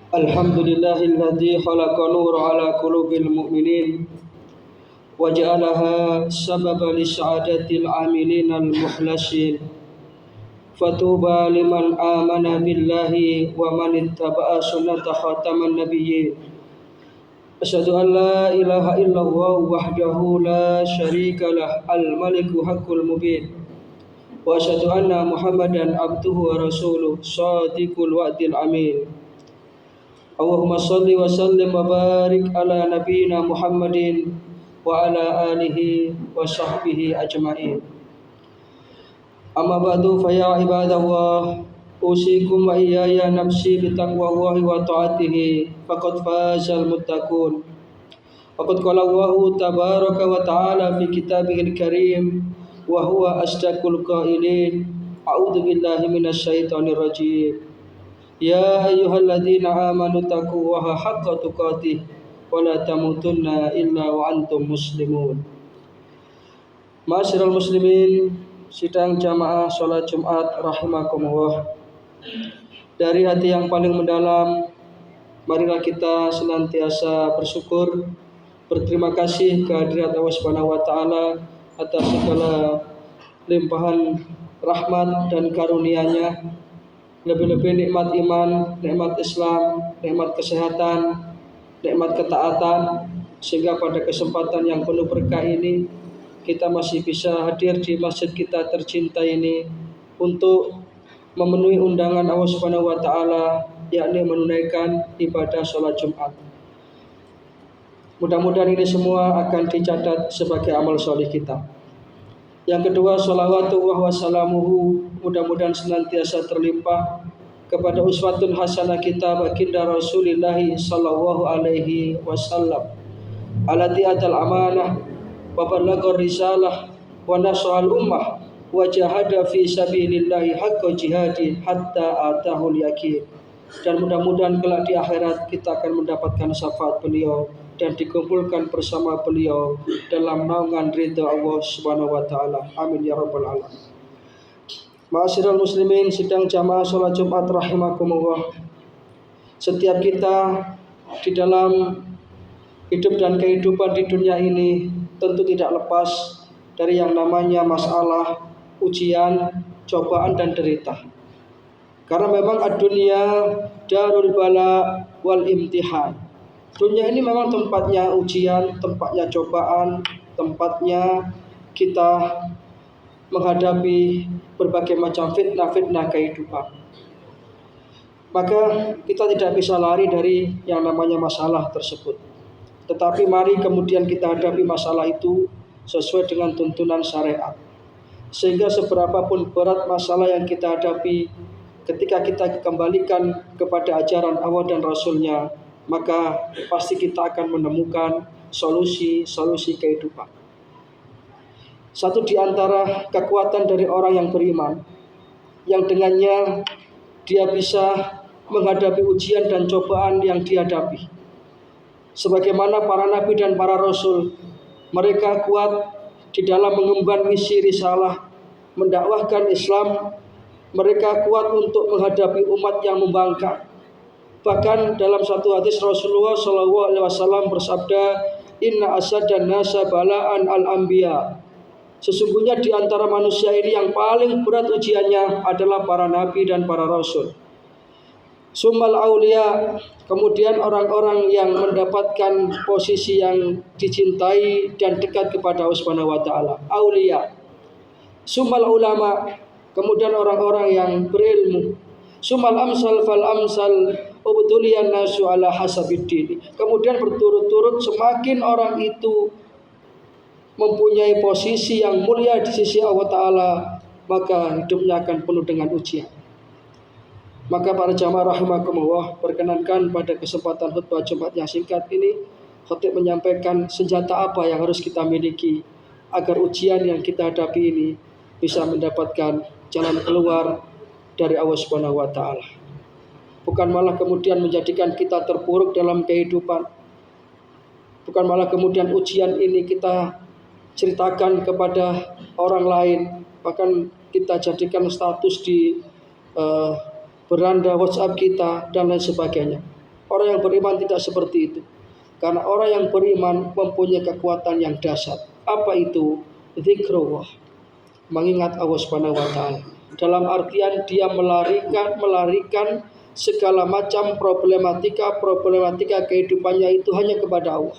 Alhamdulillahilladzi khalaqa nura ala qulubil mu'minin wa ja'alaha sababa li sa'adatil amilin al muhlasin fatuba liman amana billahi wa man ittaba'a sunnata khataman nabiyyin asyhadu an la ilaha illallah wahdahu la syarika lah al maliku haqqul mubin wa asyhadu anna muhammadan abduhu wa rasuluh shadiqul wa'dil amin. Allahumma salli wa sallim wa barik ala nabiyyina Muhammadin wa ala alihi wa sahbihi ajma'in. Amma ba'du fa ya ibadallah usikum wa iyaya nafsi bi taqwallahi wa ta'atihi faqad fazal muttaqun. Faqad qala Allahu tabaraka wa ta'ala fi kitabihil karim wa huwa asdaqul qailin. A'udzu billahi minasy syaithanir rajim. Ya ayyuhalladzina amanu taqullaha haqqa tuqatih wa la tamutunna illa wa antum muslimun. Ma'asyiral muslimin, sidang jamaah salat Jumat rahimakumullah. Dari hati yang paling mendalam, marilah kita senantiasa bersyukur, berterima kasih kehadirat Allah Subhanahu wa taala atas segala limpahan rahmat dan karunia-Nya. Lebih-lebih nikmat iman, nikmat Islam, nikmat kesehatan, nikmat ketaatan, sehingga pada kesempatan yang penuh berkah ini kita masih bisa hadir di masjid kita tercinta ini untuk memenuhi undangan Allah Subhanahu wa taala, yakni menunaikan ibadah salat Jumat. Mudah-mudahan ini semua akan dicatat sebagai amal soleh kita. Yang kedua, sholawatullah wa salamuhu, mudah-mudahan senantiasa terlimpah kepada uswatun hasanah kita baginda Rasulullah sallallahu alaihi wasallam alati atal amanah wa balaghar risalah wa nasahal ummah wa jahada fi sabilillahi haqqa jihadi hatta atahul yakin. Dan mudah-mudahan kelak di akhirat kita akan mendapatkan syafaat beliau dan dikumpulkan bersama beliau dalam naungan ridha Allah Subhanahu wa taala. Amin ya rabbal alamin. Ma'asyiral muslimin, sidang jamaah salat Jumat rahimakumullah. Setiap kita di dalam hidup dan kehidupan di dunia ini tentu tidak lepas dari yang namanya masalah, ujian, cobaan dan derita. Karena memang ad-dunya darul bala wal imtihan. Dunia ini memang tempatnya ujian, tempatnya cobaan, tempatnya kita menghadapi berbagai macam fitnah-fitnah kehidupan. Maka kita tidak bisa lari dari yang namanya masalah tersebut. Tetapi mari kemudian kita hadapi masalah itu sesuai dengan tuntunan syariat. Sehingga seberapapun berat masalah yang kita hadapi, ketika kita kembalikan kepada ajaran Allah dan Rasul-Nya, maka pasti kita akan menemukan solusi kehidupan. Satu di antara kekuatan dari orang yang beriman, yang dengannya dia bisa menghadapi ujian dan cobaan yang dihadapi. Sebagaimana para nabi dan para rasul, mereka kuat di dalam mengemban misi risalah, mendakwahkan Islam. Mereka kuat untuk menghadapi umat yang membangkang. Bahkan dalam satu hadis Rasulullah SAW bersabda, Inna asadan nasa balaan al-anbiya. Sesungguhnya di antara manusia ini yang paling berat ujiannya adalah para nabi dan para rasul. Summal aulia, kemudian orang-orang yang mendapatkan posisi yang dicintai dan dekat kepada Allah Subhanahu wa taala, aulia. Summal ulama, kemudian orang-orang yang berilmu. Sumal amsal fal amsal ubtuliyan nasu ala hasabiddin. Kemudian berturut-turut semakin orang itu mempunyai posisi yang mulia di sisi Allah Ta'ala, maka hidupnya akan penuh dengan ujian. Maka para jamaah rahimakumullah, perkenankan pada kesempatan khutbah Jumat yang singkat ini, khatib menyampaikan senjata apa yang harus kita miliki agar ujian yang kita hadapi ini bisa mendapatkan jalan keluar dari Allah Subhanahu wa taala. Bukan malah kemudian menjadikan kita terpuruk dalam kehidupan. Bukan malah kemudian ujian ini kita ceritakan kepada orang lain, bahkan kita jadikan status di beranda WhatsApp kita dan lain sebagainya. Orang yang beriman tidak seperti itu. Karena orang yang beriman mempunyai kekuatan yang dahsyat. Apa itu? Zikrullah. Mengingat Allah Subhanahu wa taala. Dalam artian dia melarikan segala macam problematika kehidupannya itu hanya kepada Allah.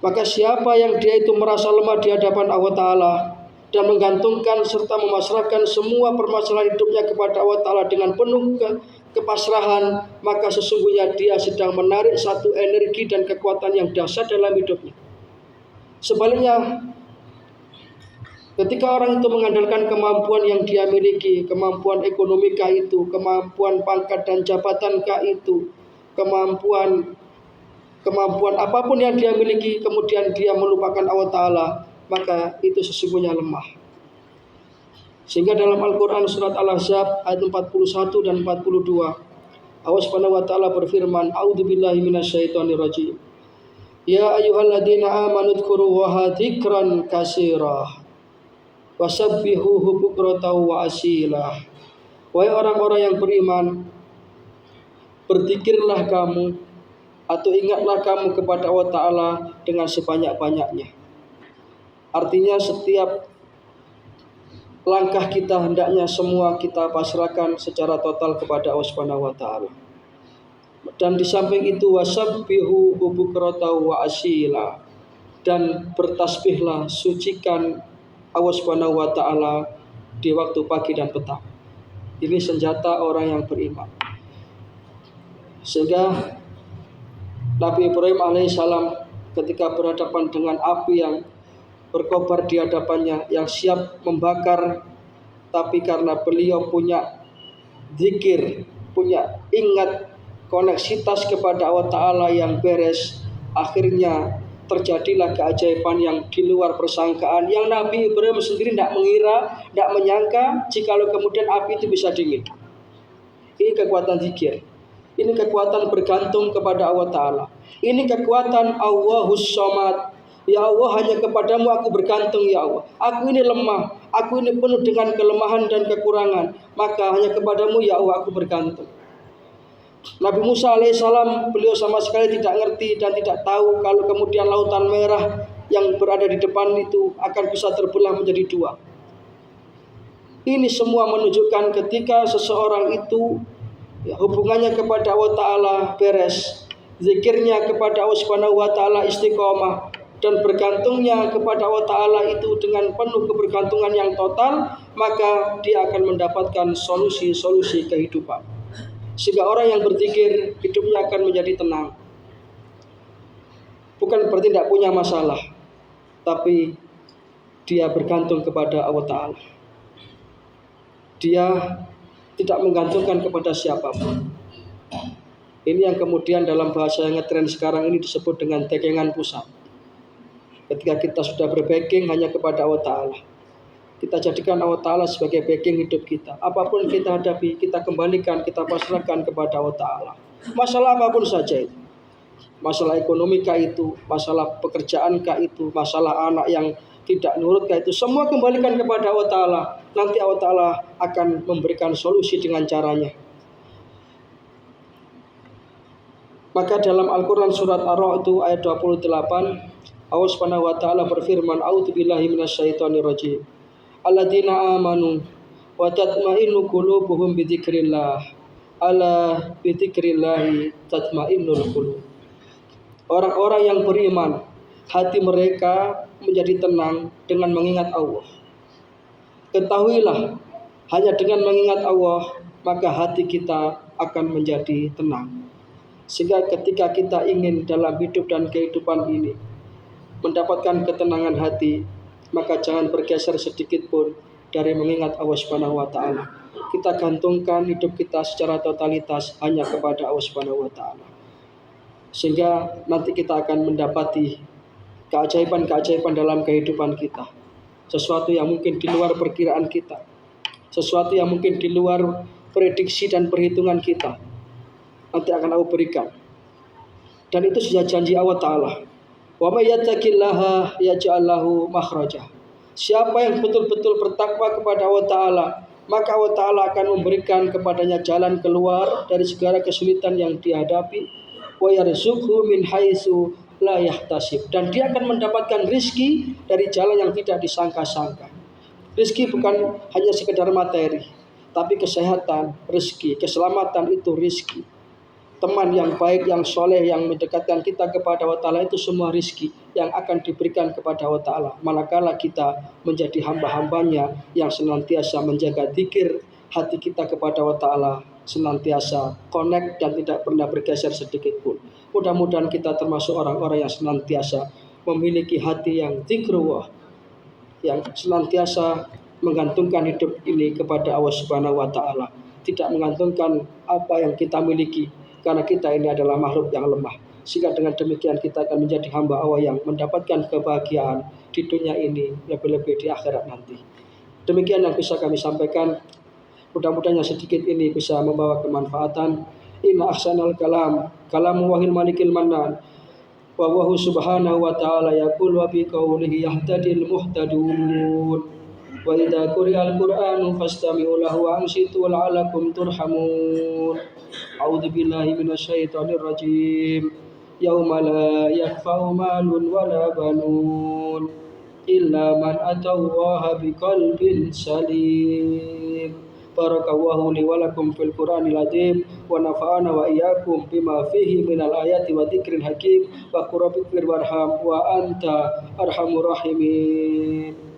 Maka siapa yang dia itu merasa lemah di hadapan Allah Ta'ala dan menggantungkan serta memasrahkan semua permasalahan hidupnya kepada Allah Ta'ala dengan penuh kepasrahan, maka sesungguhnya dia sedang menarik satu energi dan kekuatan yang dahsyat dalam hidupnya. Sebaliknya, ketika orang itu mengandalkan kemampuan yang dia miliki, kemampuan ekonomi kah itu, kemampuan pangkat dan jabatan kah itu, kemampuan apapun yang dia miliki, kemudian dia melupakan Allah Ta'ala, maka itu sesungguhnya lemah. Sehingga dalam Al-Quran surat Al-Ahzab ayat 41 dan 42, Allah Subhanahu wa taala berfirman, A'udzubillahi minasyaitonirrajim. Ya ayyuhalladzina amanu dzkurullaha dzikran katsira wasabbihuhu bukratan wa asila. Wahai orang-orang yang beriman, berzikirlah kamu atau ingatlah kamu kepada Allah Ta'ala dengan sebanyak-banyaknya. Artinya setiap langkah kita hendaknya semua kita pasrahkan secara total kepada Allah Subhanahu wa taala. Dan di samping itu wasabbihu bukratan wa asila, dan bertasbihlah, sucikan Allah Subhanahu wa taala di waktu pagi dan petang. Ini senjata orang yang beriman. Sehingga Nabi Ibrahim alaihissalam ketika berhadapan dengan api yang berkobar di hadapannya, yang siap membakar, tapi karena beliau punya zikir, punya ingat koneksitas kepada Allah Ta'ala yang beres, akhirnya terjadilah keajaiban yang di luar persangkaan, yang Nabi Ibrahim sendiri tidak mengira, tidak menyangka jikalau kemudian api itu bisa dingin. Ini kekuatan zikir, ini kekuatan bergantung kepada Allah Ta'ala, ini kekuatan Allahus Somad. Ya Allah, hanya kepadamu aku bergantung ya Allah. Aku ini lemah, aku ini penuh dengan kelemahan dan kekurangan, maka hanya kepadamu ya Allah aku bergantung. Nabi Musa alaihissalam, beliau sama sekali tidak ngerti dan tidak tahu kalau kemudian lautan merah yang berada di depan itu akan bisa terbelah menjadi dua. Ini semua menunjukkan ketika seseorang itu hubungannya kepada Allah Ta'ala beres, zikirnya kepada Allah Subhanahu wa taala istiqomah, dan bergantungnya kepada Allah Ta'ala itu dengan penuh kebergantungan yang total, maka dia akan mendapatkan solusi-solusi kehidupan. Sehingga orang yang berzikir hidupnya akan menjadi tenang. Bukan berarti tidak punya masalah, tapi dia bergantung kepada Allah Ta'ala. Dia tidak menggantungkan kepada siapapun. Ini yang kemudian dalam bahasa yang ngetren sekarang ini disebut dengan tekengan pusat. Ketika kita sudah berbacking hanya kepada Allah Ta'ala, kita jadikan Allah Ta'ala sebagai backing hidup kita. Apapun kita hadapi, kita kembalikan, kita pasrahkan kepada Allah Ta'ala. Masalah apapun saja itu. Masalah ekonomi kah itu, masalah pekerjaan kah itu, masalah anak yang tidak nurut kah itu, semua kembalikan kepada Allah Ta'ala. Nanti Allah Ta'ala akan memberikan solusi dengan caranya. Maka dalam Al-Quran surat Ar-Ra'd itu ayat 28, Allah Subhanahu wa taala berfirman, A'udzubillahi minasyaitonirrajim. Alladzina amanu wa tatma'innu qulubuhum bidzikrillah. Ala bidzikrillah tatma'innul qulub. Orang-orang yang beriman, hati mereka menjadi tenang dengan mengingat Allah. Ketahuilah, hanya dengan mengingat Allah, maka hati kita akan menjadi tenang. Sehingga ketika kita ingin dalam hidup dan kehidupan ini mendapatkan ketenangan hati, maka jangan bergeser sedikit pun dari mengingat Allah Subhanahu wa taala. Kita gantungkan hidup kita secara totalitas hanya kepada Allah Subhanahu wa taala. Sehingga nanti kita akan mendapati keajaiban-keajaiban dalam kehidupan kita. Sesuatu yang mungkin di luar perkiraan kita. Sesuatu yang mungkin di luar prediksi dan perhitungan kita. Nanti akan Allah berikan. Dan itu sudah janji Allah Ta'ala. Wa may yattaqillaha yaj'al lahu makhraja. Siapa yang betul-betul bertakwa kepada Allah Ta'ala, maka Allah Ta'ala akan memberikan kepadanya jalan keluar dari segala kesulitan yang dihadapi. Wa yarzuqhu min haitsu la yahtasib, dan dia akan mendapatkan rizki dari jalan yang tidak disangka-sangka. Rizki bukan hanya sekedar materi, tapi kesehatan, rizki, keselamatan itu rizki. Teman yang baik, yang soleh, yang mendekatkan kita kepada Allah Ta'ala itu semua rizki yang akan diberikan kepada Allah Ta'ala. Manakala kita menjadi hamba-hambanya yang senantiasa menjaga zikir hati kita kepada Allah Ta'ala, senantiasa connect dan tidak pernah bergeser sedikit pun. Mudah-mudahan kita termasuk orang-orang yang senantiasa memiliki hati yang zikrullah, yang senantiasa menggantungkan hidup ini kepada Allah Subhanahu wa Ta'ala, tidak menggantungkan apa yang kita miliki, karena kita ini adalah makhluk yang lemah. Sehingga dengan demikian kita akan menjadi hamba Allah yang mendapatkan kebahagiaan di dunia ini, lebih-lebih di akhirat nanti. Demikian yang bisa kami sampaikan. Mudah-mudahan yang sedikit ini bisa membawa kemanfaatan. Inna ahsanal kalam kalamu wahil malikil mannan, wa huwa subhanahu wa ta'ala yaqul wa bi qawlihi yahtadil muhtadun. Wa idza quri'al qur'anu fastami'u lahu wa ansitu la'allakum turhamun. A'udzu billahi minasyaitonir rajim. Yauma la yanfa'u malun wala banun illa man atallaha biqalbin salim. Barakallahu li wa lakum fil Qur'anil azim wa nafa'ana wa iyyakum bima fihi minal ayati wa dzikril hakim wa qur rabbir warham wa anta arhamur rahimin.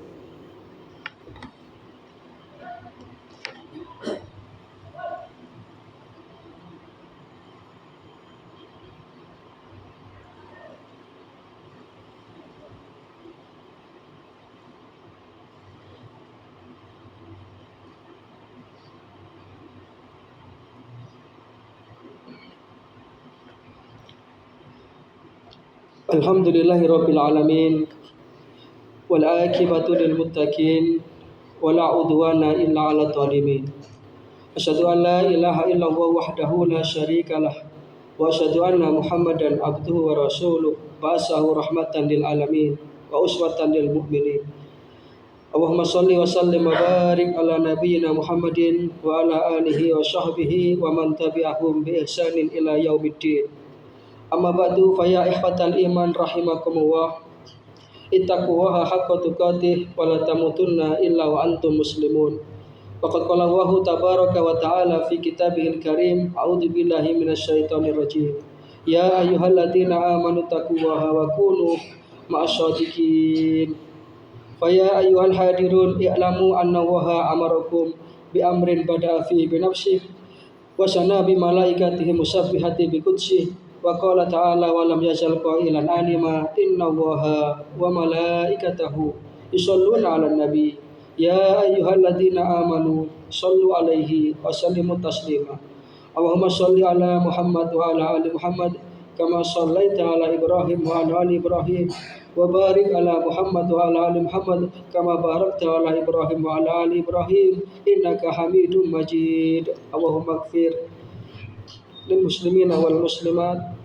Alhamdulillahirabbil alamin wal aqibatu lil muttaqin wala udwana illa 'alal zalimin. Asyhadu an la ilaha illallah wahdahu la syarikalah wa asyhadu anna Muhammadan abduhu wa rasuluh ba'atsahu rahmatan lil alamin wa uswatan lil mu'minin. Allahumma shalli wa sallim wa barik ala nabiyyina Muhammadin wa ala alihi wa sahbihi wa man tabi'ahum bi ihsanin ila yaumiddin. Amma ba'du fa ya ikhwatal iman rahimakumullah. Ittaqullaha haqqa tuqatih wa la tamutunna illa wa antum muslimun. Faqad qala Allahu tabaraka wa ta'ala fi kitabihil karim, a'udzu billahi minasyaitonir rajim. Ya ayyuhalladzina amanu taqullaha wa kunu ma'asyadiqin. Fa ya ayyuhal hadirun i'lamu anna Allaha amarakum bi amrin bada'a fi bi nafsihi wa sana bi malaikatihi musabbihati bi qudsihi. Wa qala ta'ala wa lam yazal qailan anima inna Allaha wa malaikatahu yusholluna 'alan nabi ya ayyuhalladzina amanu shallu 'alaihi wa sallimu taslima. Allahumma shalli 'ala Muhammad wa 'ala ali Muhammad kama shallaita 'ala Ibrahim wa 'ala ali Ibrahim wa barik 'ala Muhammad wa 'ala ali Muhammad kama barakta 'ala Ibrahim wa 'ala ali Ibrahim innaka Hamidum Majid. Allahumma ighfir lil muslimina wal muslimat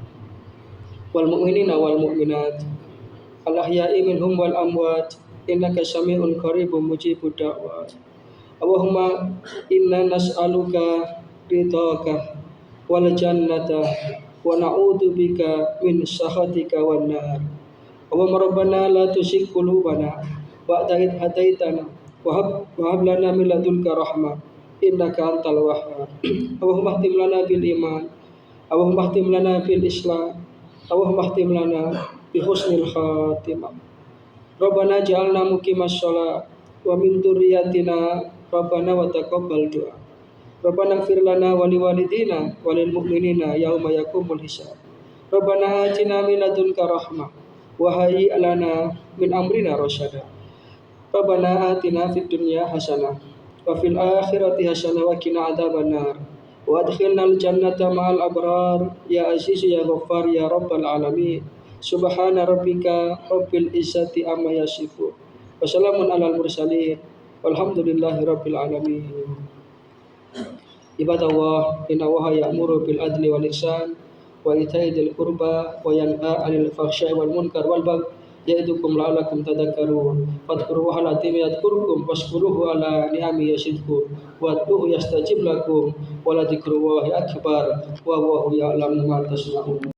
wal mu'minina wal mu'minat al ahya'i minhum wal amwat innaka sami'un qaribun mujibud da'wat. Allahumma inna nas'aluka ridhaka wal jannata wa na'udzu bika min sakhatika wan nar. Allahumma rabbana la tuzigh qulubana ba'da idh hadaitana wa hab lana min ladunka rahmah innaka antal wahhab. Allahumma ihtim lana bil iman, Allahumma ihtim lana bil islam, Allahumma ihtim lana bi husnil khatimah. Rabbana ja'alna muqimas shalah wa min dzurriyyatina Rabbana wa taqabbal du'a. Rabbana ighfir lana wa liwalidina wa lil mu'minina yauma yaqumul hisab. Rabbana atina min ladunka rahmah wa hayyi' lana min amrina rasyada. Rabbana atina fid dunya hasanah wa fil akhirati hasanah wa qina adzabannar. Wa adkhilnal jannata ma'al abrar ya aziz ya ghaffar ya rabbal alamin. Subhana rabbika rabbil izzati amma yasifun wa salamun alal mursalin walhamdulillahi rabbil alamin. Ibadallah, inna Allaha ya'muru bil adli wal ihsan wa ita'i dzil qurba wa yanha 'anil fahsya'i wal munkar wal baghi ya'idukum la'allakum tadhakkarun. Fadhkurullaha al-azim yadhkurkum washkuruhu ala ni'amihi yazidkum wad'uhu yastajib lakum wa la dzikrullahi akbar wa huwa ya'lamu ma tasna'un.